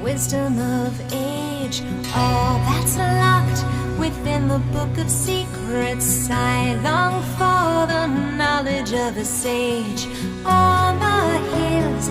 wisdom of age, all that's locked within the book of secrets. I long for the knowledge of a sage. On the hills